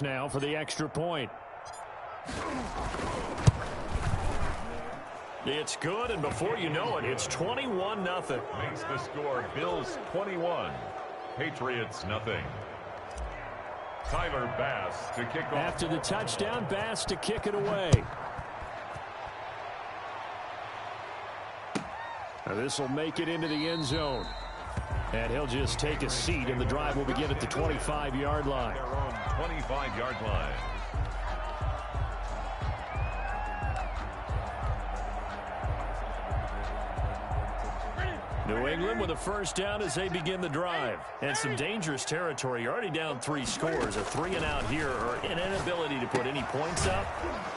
pass now for the extra point. It's good, and before you know it, it's 21-0. Makes the score Bills 21, Patriots nothing. Tyler Bass to kick off. After the touchdown, Bass to kick it away. Now this will make it into the end zone. And he'll just take a seat, and the drive will begin at the 25-yard line. Their own 25-yard line. New England with a first down as they begin the drive. And some dangerous territory. You're already down 3 scores. A 3-and-out here, or an inability to put any points up.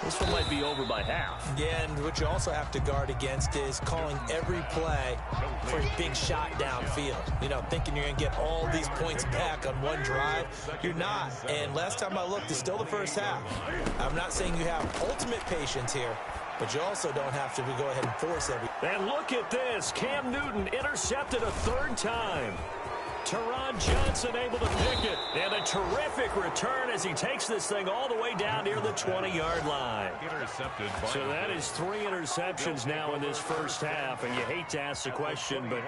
This one might be over by half. Yeah, and what you also have to guard against is calling every play for a big shot downfield. You know, thinking you're going to get all these points back on one drive. You're not. And last time I looked, it's still the first half. I'm not saying you have ultimate patience here, but you also don't have to go ahead and force everything. And look at this. Cam Newton intercepted a 3rd time. Teron Johnson able to pick it. And a terrific return as he takes this thing all the way down near the 20-yard line. Intercepted. So that is 3 interceptions now in this first half. And you hate to ask the question, but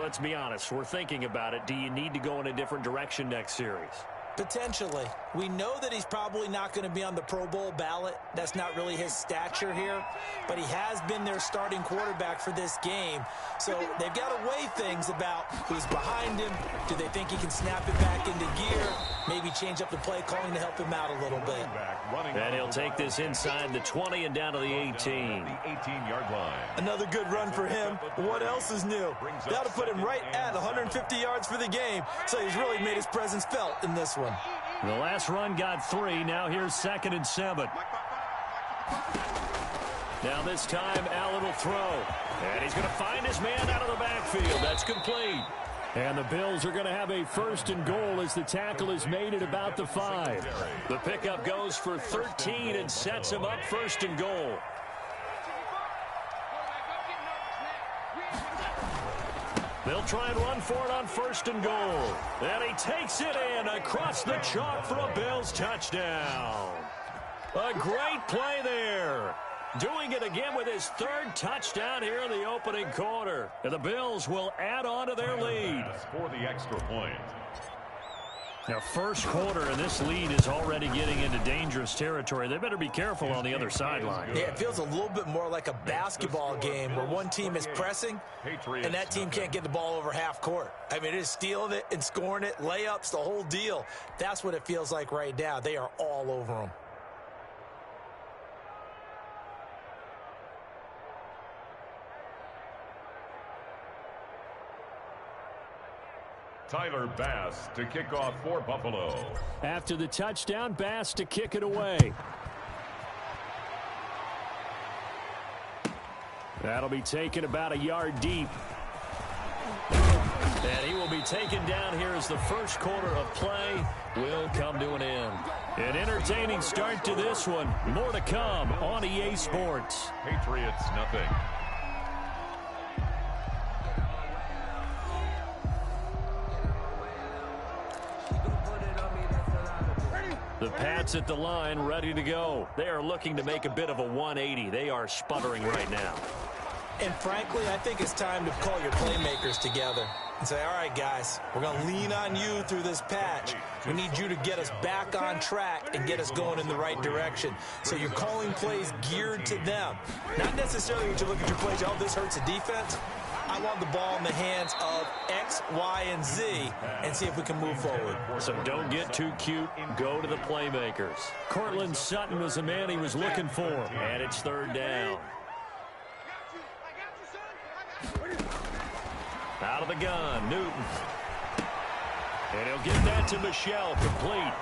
let's be honest. We're thinking about it. Do you need to go in a different direction next series? Potentially. We know that he's probably not going to be on the Pro Bowl ballot. That's not really his stature here. But he has been their starting quarterback for this game. So they've got to weigh things about who's behind him. Do they think he can snap it back into gear? Maybe change up the play calling to help him out a little bit. And he'll take this inside the 20 and down to the 18. The 18-yard line. Another good run for him. What else is new? That'll put him right at 150 yards for the game. So he's really made his presence felt in this one. The last run got 3. Now here's 2nd and 7. Now this time, Allen will throw. And he's going to find his man out of the backfield. That's complete. And the Bills are going to have a 1st and goal as the tackle is made at about the 5. The pickup goes for 13 and sets him up 1st and goal. They'll try and run for it on 1st and goal. And he takes it in across the chalk for a Bills touchdown. A great play there. Doing it again with his 3rd touchdown here in the opening quarter. And the Bills will add on to their lead. For the extra point. Now, first quarter, and this lead is already getting into dangerous territory. They better be careful on the other sideline. Yeah, it feels a little bit more like a basketball game where one team is pressing, and that team can't get the ball over half court. I mean, it is stealing it and scoring it, layups, the whole deal. That's what it feels like right now. They are all over them. Tyler Bass to kick off for Buffalo. After the touchdown, Bass to kick it away. That'll be taken about a yard deep. And he will be taken down here as the first quarter of play will come to an end. An entertaining start to this one. More to come on EA Sports. Patriots nothing. The Pats at the line, ready to go. They are looking to make a bit of a 180. They are sputtering right now. And frankly, I think it's time to call your playmakers together and say, all right, guys, we're going to lean on you through this patch. We need you to get us back on track and get us going in the right direction. So you're calling plays geared to them. Not necessarily when you look at your plays, oh, this hurts the defense. I want the ball in the hands of X, Y, and Z and see if we can move forward. So don't get too cute. Go to the playmakers. Cortland Sutton was the man he was looking for. And it's 3rd down. Out of the gun, Newton. And he'll get that to Michel, complete.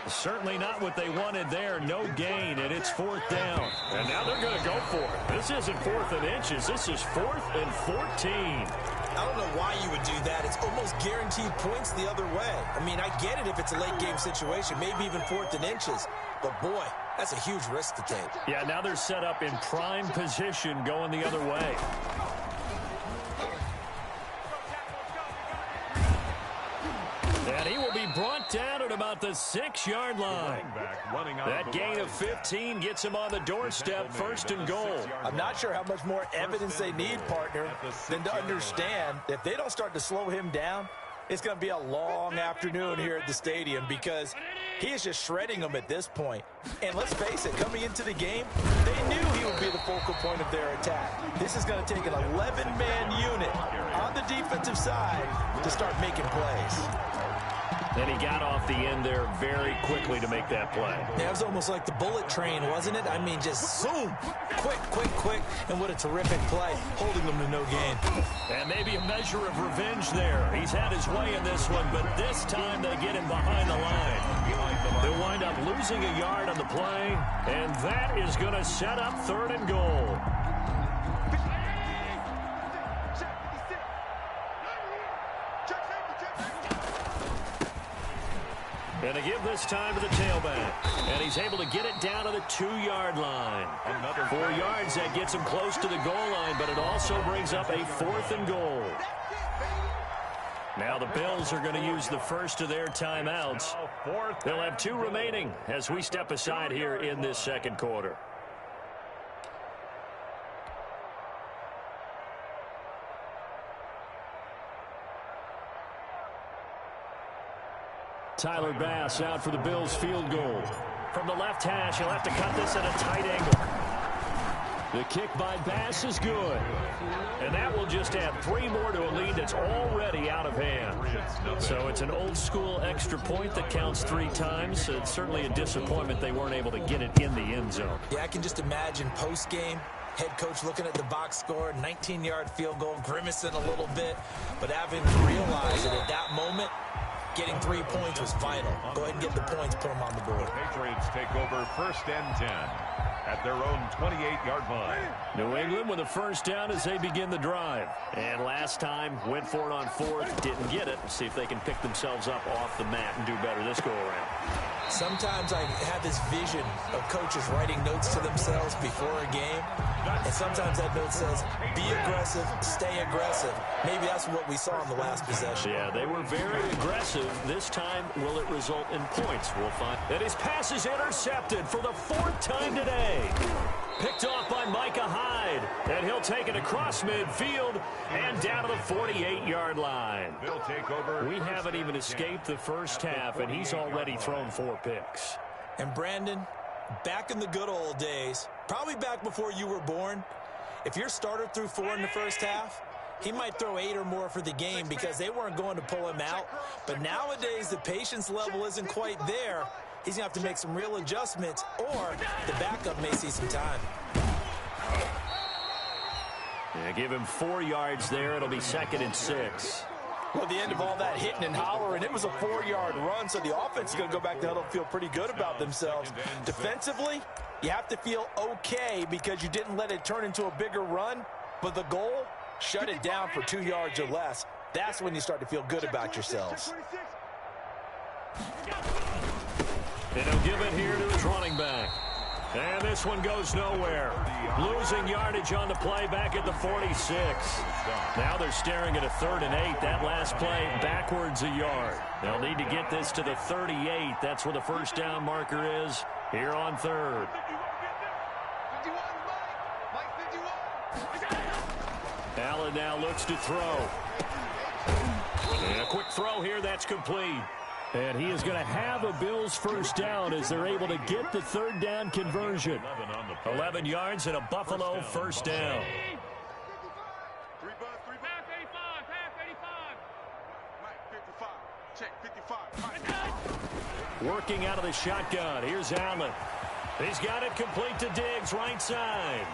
Certainly not what they wanted there. No gain, and it's 4th down. And now they're going to go for it. This isn't 4th and inches. This is 4th and 14. I don't know why you would do that. It's almost guaranteed points the other way. I mean, I get it if it's a late-game situation, maybe even 4th and inches. But, boy, that's a huge risk to take. Yeah, now they're set up in prime position going the other way. And he will be brought down at about the 6-yard line. That gain of 15 gets him on the doorstep, 1st and goal. I'm not sure how much more evidence they need, partner, than to understand if they don't start to slow him down, it's going to be a long afternoon here at the stadium because he is just shredding them at this point. And let's face it, coming into the game, they knew he would be the focal point of their attack. This is going to take an 11-man unit on the defensive side to start making plays. And he got off the end there very quickly to make that play. Yeah, it was almost like the bullet train, wasn't it? I mean, just zoom, quick, and what a terrific play, holding them to no gain. And maybe a measure of revenge there. He's had his way in this one, but this time they get him behind the line. They'll wind up losing a yard on the play, and that is going to set up 3rd and goal. And to give this time to the tailback. And he's able to get it down to the 2-yard line. Another 4 yards, that gets him close to the goal line, but it also brings up a 4th and goal. Now the Bills are going to use the first of their timeouts. They'll have 2 remaining as we step aside here in this 2nd quarter. Tyler Bass out for the Bills field goal. From the left hash, he'll have to cut this at a tight angle. The kick by Bass is good. And that will just add 3 more to a lead that's already out of hand. So it's an old-school extra point that counts 3 times. So it's certainly a disappointment they weren't able to get it in the end zone. Yeah, I can just imagine post-game, head coach looking at the box score, 19-yard field goal, grimacing a little bit, but having to realize that at that moment, getting 3 points was vital. Go ahead and get the points, put them on the board. The Patriots take over 1st and 10 at their own 28-yard line. New England with a 1st down as they begin the drive. And last time, went for it on 4th, didn't get it. See if they can pick themselves up off the mat and do better this go-around. Sometimes I have this vision of coaches writing notes to themselves before a game, and sometimes that note says, be aggressive, stay aggressive. Maybe that's what we saw in the last possession. Yeah, they were very aggressive. This time, will it result in points? We'll find. And his pass is intercepted for the 4th time today. Picked off by Micah Hyde, and he'll take it across midfield and down to the 48-yard line. They'll take over. We haven't even escaped the first half, and he's already thrown 4 picks. And Brandon, back in the good old days, probably back before you were born, if your starter threw 4 in the first half, he might throw 8 or more for the game because they weren't going to pull him out. But nowadays, the patience level isn't quite there. He's going to have to make some real adjustments, or the backup may see some time. Yeah, give him 4 yards there. It'll be 2nd and 6. Well, the end of all that hitting and hollering, it was a 4-yard run, so the offense is going to go back to the huddle and feel pretty good about themselves. Defensively, you have to feel okay because you didn't let it turn into a bigger run, but the goal, shut it down for 2 yards or less. That's when you start to feel good about yourselves. And he'll give it here to his running back. And this one goes nowhere. Losing yardage on the play back at the 46. Now they're staring at a 3rd and 8. That last play backwards a yard. They'll need to get this to the 38. That's where the 1st down marker is here on 3rd. Allen now looks to throw. And a quick throw here. That's complete. And he is going to have a Bills 1st down as they're able to get the 3rd down conversion. 11 yards and a Buffalo 1st down. Working out of the shotgun. Here's Allen. He's got it complete to Diggs, right side.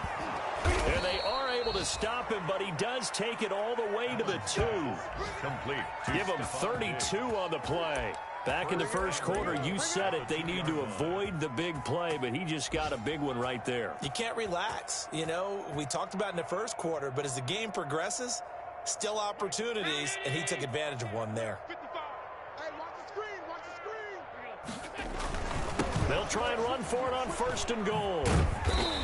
And they are able to stop him, but he does take it all the way to the 2. Complete. Give him 32 on the play. Back in the first quarter, you said it, they need to avoid the big play, but he just got a big one right there. You can't relax. You know, we talked about in the first quarter, but as the game progresses, still opportunities, and he took advantage of one there. They'll try and run for it on 1st and goal.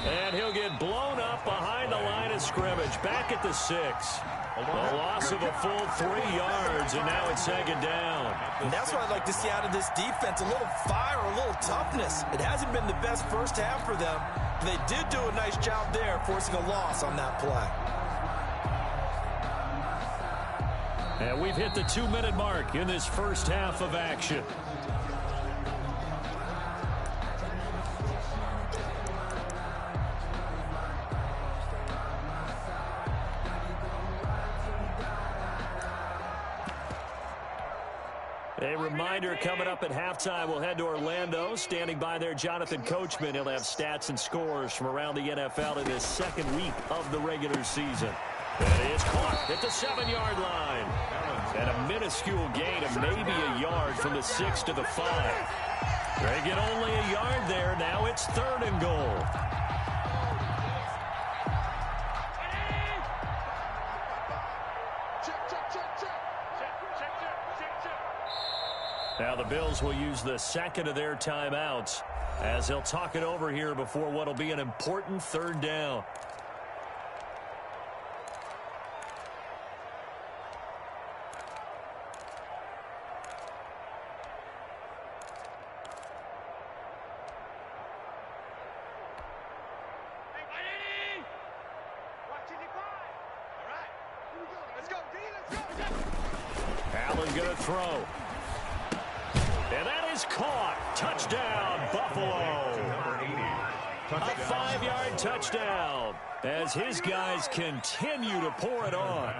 And he'll get blown up behind the line of scrimmage. Back at the 6. A loss of a full 3 yards, and now it's 2nd down. And that's what I'd like to see out of this defense, a little fire, a little toughness. It hasn't been the best first half for them. They did do a nice job there, forcing a loss on that play. And we've hit the 2-minute mark in this first half of action. A reminder, coming up at halftime, we'll head to Orlando. Standing by there, Jonathan Coachman. He'll have stats and scores from around the NFL in this 2nd week of the regular season. And it's caught at the 7-yard line. And a minuscule gain of maybe a yard from the 6 to the 5. They get only a yard there. Now it's 3rd and goal. Now the Bills will use the 2nd of their timeouts as they'll talk it over here before what will be an important 3rd down. Allen gonna throw. And that is caught. Touchdown, Buffalo. A 5-yard touchdown as his guys continue to pour it on.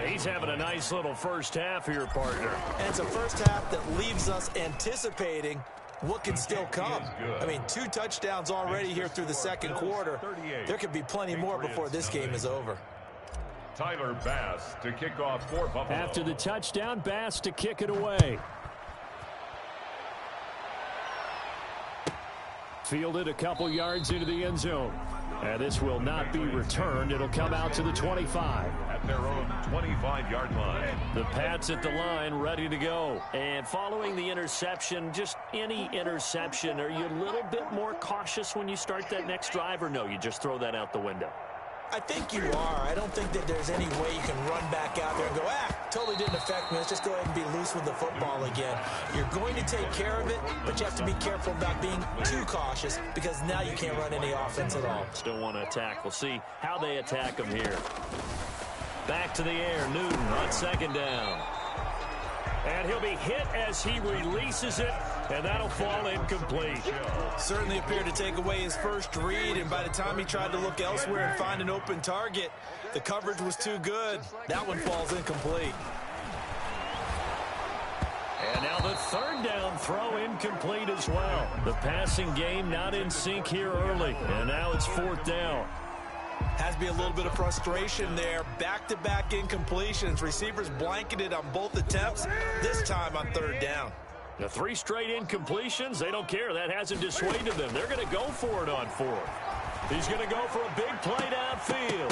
He's having a nice little first half here, partner. And it's a first half that leaves us anticipating what can still come. I mean, 2 touchdowns already here through the 2nd quarter. There could be plenty more before this game is over. Tyler Bass to kick off for Buffalo. After the touchdown, Bass to kick it away. Fielded a couple yards into the end zone. And this will not be returned. It'll come out to the 25. At their own 25-yard line. The Pats at the line, ready to go. And following the interception, just any interception, are you a little bit more cautious when you start that next drive, or no, you just throw that out the window? I think you are. I don't think that there's any way you can run back out there and go, totally didn't affect me. Let's just go ahead and be loose with the football again. You're going to take care of it, but you have to be careful about being too cautious because now you can't run any offense at all. Still want to attack. We'll see how they attack them here. Back to the air, Newton on 2nd down. And he'll be hit as he releases it, and that'll fall incomplete. Certainly appeared to take away his first read, and by the time he tried to look elsewhere and find an open target, the coverage was too good. That one falls incomplete. And now the 3rd down throw incomplete as well. The passing game not in sync here early, and now it's 4th down. Has to be a little bit of frustration there. Back-to-back incompletions. Receivers blanketed on both attempts, this time on 3rd down. The 3 straight incompletions, they don't care. That hasn't dissuaded them. They're going to go for it on 4th. He's going to go for a big play downfield.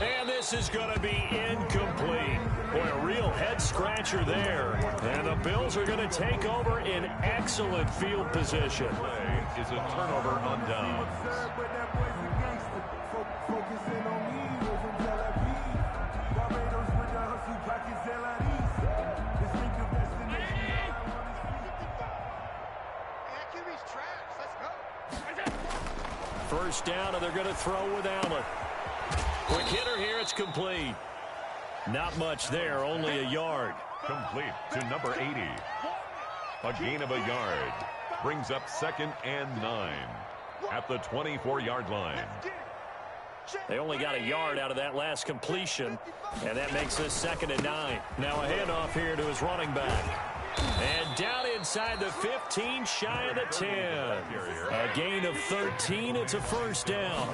And this is going to be incomplete. Boy, a real head-scratcher there. And the Bills are going to take over in excellent field position. Play is a turnover on down. First down, and they're going to throw with Allen. Quick hitter here, it's complete. Not much there, only a yard. Complete to number 80. A gain of a yard. Brings up 2nd and 9 at the 24-yard line. They only got a yard out of that last completion, and that makes this 2nd and 9. Now a handoff here to his running back. And down inside the 15, shy of the 10. A gain of 13, it's a first down.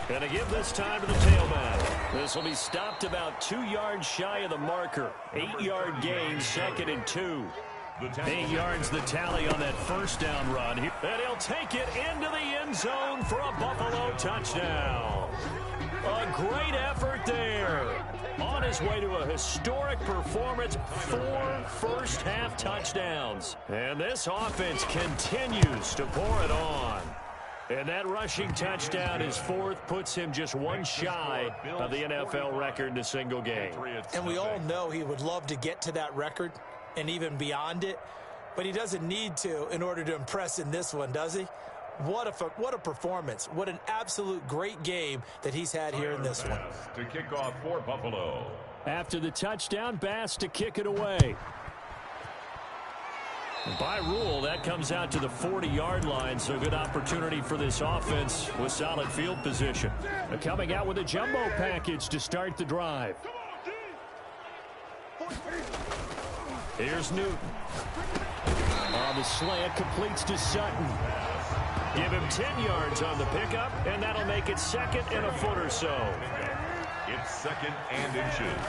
Going to give this time to the tailback. This will be stopped about 2 yards shy of the marker. 8-yard gain, 2nd and 2. 8 yards the tally on that first down run. And he'll take it into the end zone for a Buffalo touchdown. A great effort there. on his way to a historic performance, 4 first-half touchdowns. And this offense continues to pour it on. And that rushing touchdown, his 4th, puts him just one shy of the NFL record in a single game. And we all know he would love to get to that record and even beyond it, but he doesn't need to in order to impress in this one, does he? What a performance. What an absolute great game that he's had here in this one. To kick off for Buffalo. After the touchdown, Bass to kick it away. By rule, that comes out to the 40-yard line, so good opportunity for this offense with solid field position. Coming out with a jumbo package to start the drive. Here's Newton. On the slant, completes to Sutton. Give him 10 yards on the pickup, and that'll make it 2nd and a foot or so. It's 2nd and inches.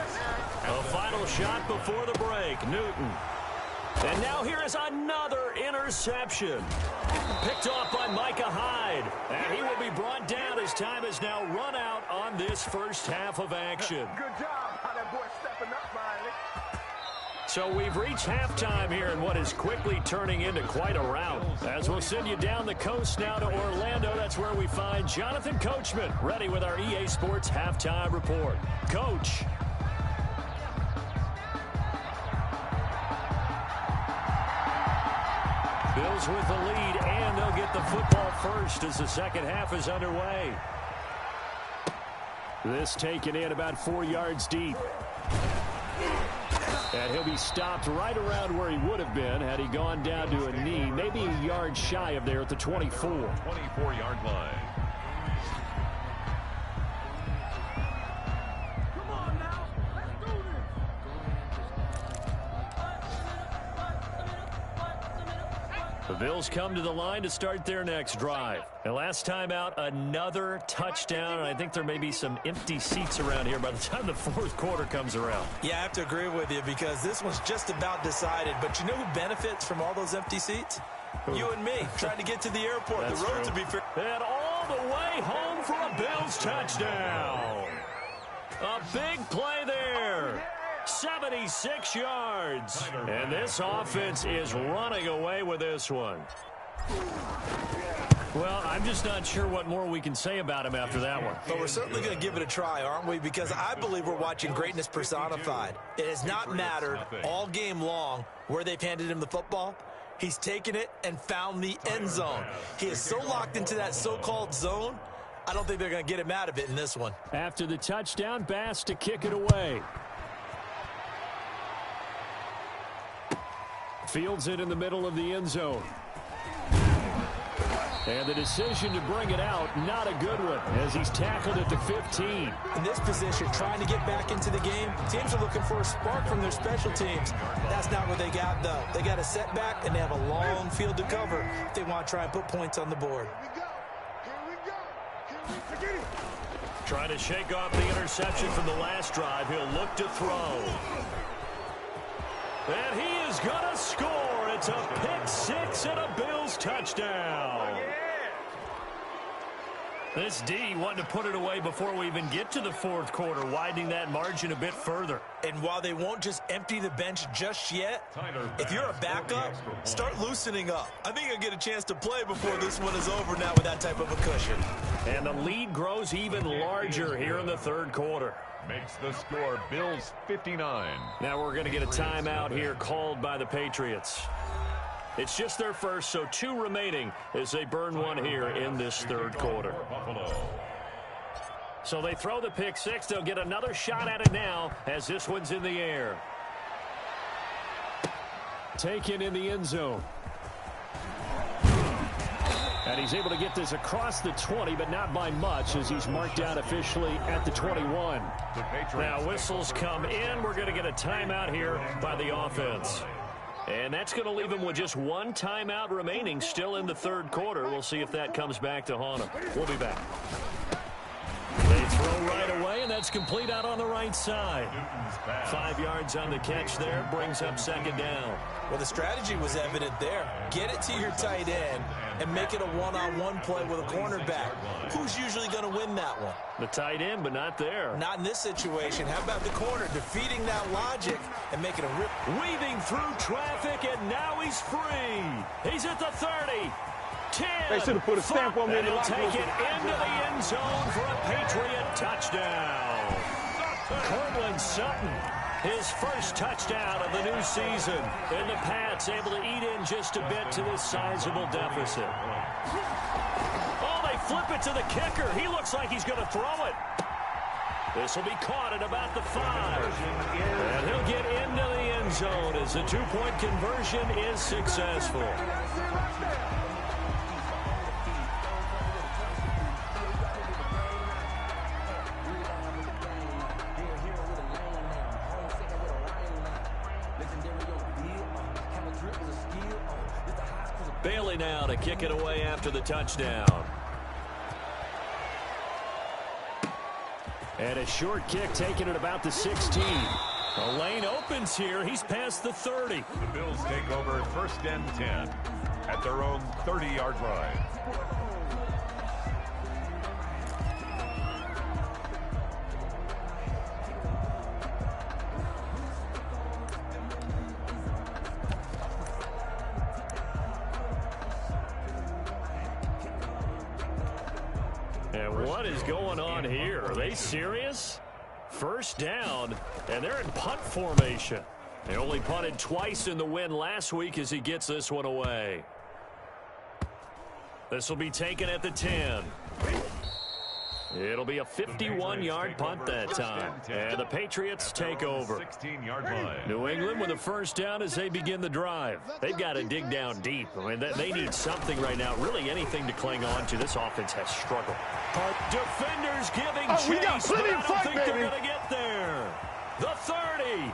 A final shot before the break. Newton. And now here is another interception. Picked off by Micah Hyde. And he will be brought down as time has now run out on this first half of action. Good job. How that boy stepping up finally. So we've reached halftime here in what is quickly turning into quite a rout. As we'll send you down the coast now to Orlando, that's where we find Jonathan Coachman, ready with our EA Sports Halftime Report. Coach. Bills with the lead, and they'll get the football first as the second half is underway. This taken in about 4 yards deep. And he'll be stopped right around where he would have been had he gone down to a knee, maybe a yard shy of there at the 24. 24-yard line. The Bills come to the line to start their next drive. And last time out, another touchdown. And I think there may be some empty seats around here by the time the 4th quarter comes around. Yeah, I have to agree with you because this one's just about decided. But you know who benefits from all those empty seats? You and me, trying to get to the airport. That's the road true. to be fair. And all the way home for a Bills touchdown. A big play there. 76 yards. And this offense is running away with this one. Well, I'm just not sure what more we can say about him after that one. But we're certainly going to give it a try, aren't we? Because I believe we're watching greatness personified. It has not mattered all game long where they've handed him the football. He's taken it and found the end zone. He is so locked into that so-called zone, I don't think they're going to get him out of it in this one. After the touchdown, Bass to kick it away. Fields it in the middle of the end zone. And the decision to bring it out, not a good one, as he's tackled at the 15. In this position, trying to get back into the game, teams are looking for a spark from their special teams. That's not what they got, though. They got a setback, and they have a long field to cover if they want to try and put points on the board. Trying to shake off the interception from the last drive. He'll look to throw. And he is going to score. It's a pick-6 and a Bills touchdown. This D wanting to put it away before we even get to the 4th quarter, widening that margin a bit further. And while they won't just empty the bench just yet, if you're a backup, start loosening up. I think you'll get a chance to play before this one is over now with that type of a cushion. And the lead grows even larger here in the 3rd quarter. Makes the score Bills 59. Now we're going to get a timeout here called by the Patriots. It's just their first, so 2 remaining as they burn one here in this 3rd quarter. So they throw the pick-6. They'll get another shot at it now as this one's in the air. Taken in the end zone. And he's able to get this across the 20, but not by much as he's marked down officially at the 21. Now whistles come in. We're going to get a timeout here by the offense. And that's going to leave him with just 1 timeout remaining still in the 3rd quarter. We'll see if that comes back to haunt him. We'll be back. They throw right away, and that's complete out on the right side. 5 yards on the catch there, brings up second down. Well, the strategy was evident there. Get it to your tight end and make it a one-on-one play with a cornerback. Who's usually going to win that one? The tight end, but not there. Not in this situation. How about the corner defeating that logic and making a rip? Weaving through traffic, and now he's free. He's at the 30. 10. They should have put a stamp on me. And he'll take it into the end zone for a Patriot touchdown. Cortland Sutton, his first touchdown of the new season. And the Pats able to eat in just a bit to this sizable deficit. Oh, they flip it to the kicker. He looks like he's going to throw it. This will be caught at about the 5. And he'll get into the end zone as the two-point conversion is successful. Bailey now to kick it away after the touchdown. And a short kick taken at about the 16. The lane opens here. He's past the 30. The Bills take over 1st and 10 at their own 30-yard line. And what is going on here? Are they serious? First down, and they're in punt formation. They only punted twice in the win last week as he gets this one away. This will be taken at the 10. It'll be a 51-yard punt that time. And the Patriots take over. 16-yard line. New England with a first down as they begin the drive. They've got to dig down deep. I mean, they need something right now, really anything to cling on to. This offense has struggled. Defenders giving chase, but I don't think they're going to get there. The 30.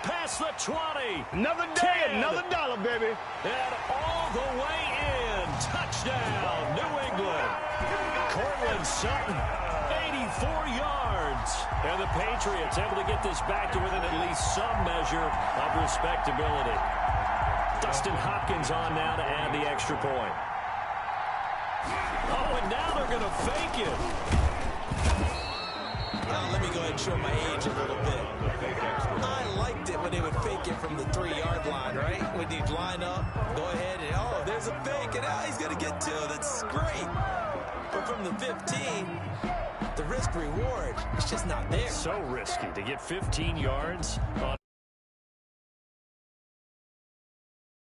Past the 20. Another day, another dollar, baby. And all the way in. Touchdown, New England. Cortland Sutton, 84 yards. And the Patriots able to get this back to within at least some measure of respectability. Dustin Hopkins on now to add the extra point. Oh, and now they're going to fake it. Let me go ahead and show my age a little bit. I liked it when they would fake it from the 3-yard line, right? When you'd line up, go ahead, and oh, there's a fake, and he's going to get 2. That's great. But from the 15, the risk-reward, it's just not there. So risky to get 15 yards on